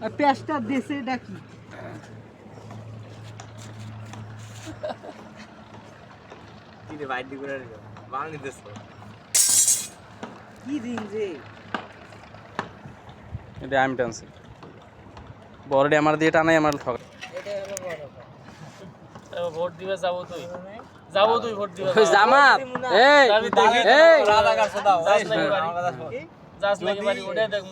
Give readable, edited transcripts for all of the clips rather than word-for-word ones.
আর পেঁয়াজটা দেশে এটা কি? কি রে বাইট দি করে বাংলা দেশ কি দিন রে? এটা আমি টানছি বড়ডি আমার দিয়ে টানাই আমার ঠকা এটা হলো বড় ভোট দিবে যাবো তুই যাবো তুই ভোট দিবে ওই জামাত এই আমি দেখি এই রাজাকার সদাও যাস নাকি বাড়ি যাস নাকি বাড়ি ওটা দেখ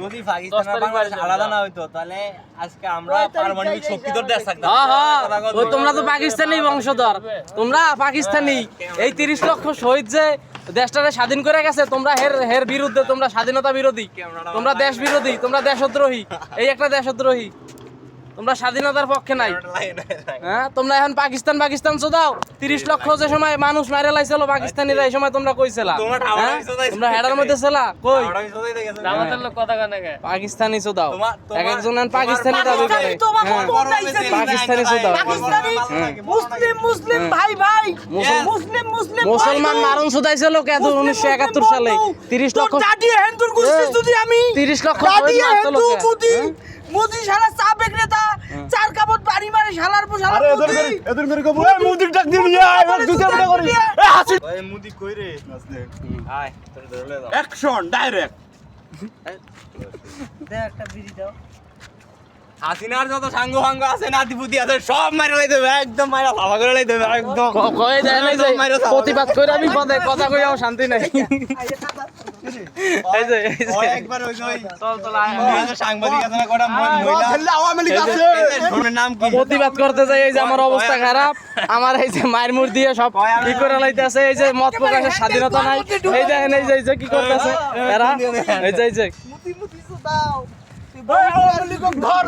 যদি পাকিস্তান আর বাংলাদেশ আলাদা না হইতো তাহলে আজকে আমরা পারমাণবিক শক্তি ধরে দেশ থাকতাম ও তোমরা তো পাকিস্তানি বংশধর তোমরা পাকিস্তানি এই 30 লক্ষ শহীদ যে দেশটাকে স্বাধীন করে গেছে তোমরা হের বিরুদ্ধে তোমরা স্বাধীনতা বিরোধী তোমরা দেশ বিরোধী তোমরা দেশদ্রোহী এই একটা দেশদ্রোহী তোমরা স্বাধীনতার পক্ষে নাই হ্যাঁ তোমরা এখন পাকিস্তান চোদাও 30 লক্ষ যে সময় মানুষ মারা লাইছিল পাকিস্তানিরা এই সময় তোমরা কইছিলা তোমরা হেডার মধ্যে ছিলা কই জামাতের লোক কথা কানে গে পাকিস্তানি চোদাও এক একজন পাকিস্তানি দাবি করে পাকিস্তানি চোদাও মুসলিম ভাই মুসলিম মুসলমান মারণ চোদাইছিল কে 1971 সালে 30 লক্ষ দাদি হিন্দুর গোষ্ঠী যদি আমি 30 লক্ষ শহীদ মারছিল কে মোদি শালা সাবেক নেতা চার কাপড় বাড়ি মারে শালার শালা এদের মেরে কব এই মুদিক ডাক দিয়ে নিয়ে আয় আর দুইটা বড় করি এই হাসি ওই মুদি কই রে নাচতে আয় তোর ধরে দাও অ্যাকশন ডাইরেক্ট দে একটা বিড়ি দাও হাসিনার যত সাঙ্গ ভাঙ্গ আছে নাতিপুতি আছে সব মাইরা লই দেবে একদম মাইরা ভাবা করে লই দেবে একদম কই যায় নাই যে প্রতিবাদ কইরা আমি কথা কইও শান্তি নাই এই যে ওই একবার ওই চল সাংবাদিক আছে না কোটা মহিলা খেললে আওয়ামী লীগ আছে শোনের নাম কি প্রতিবাদ করতে যাই এই যে আমার অবস্থা খারাপ আমার এই যে মায়ের মুড় দিয়ে সব কি করে লাইতেছে এই যে মত প্রকাশের স্বাধীনতা নাই এই দেখেন এই যে কি করতেছে এরা এই যে মুতি মুতি দাও এই আওয়ামী লীগ ধর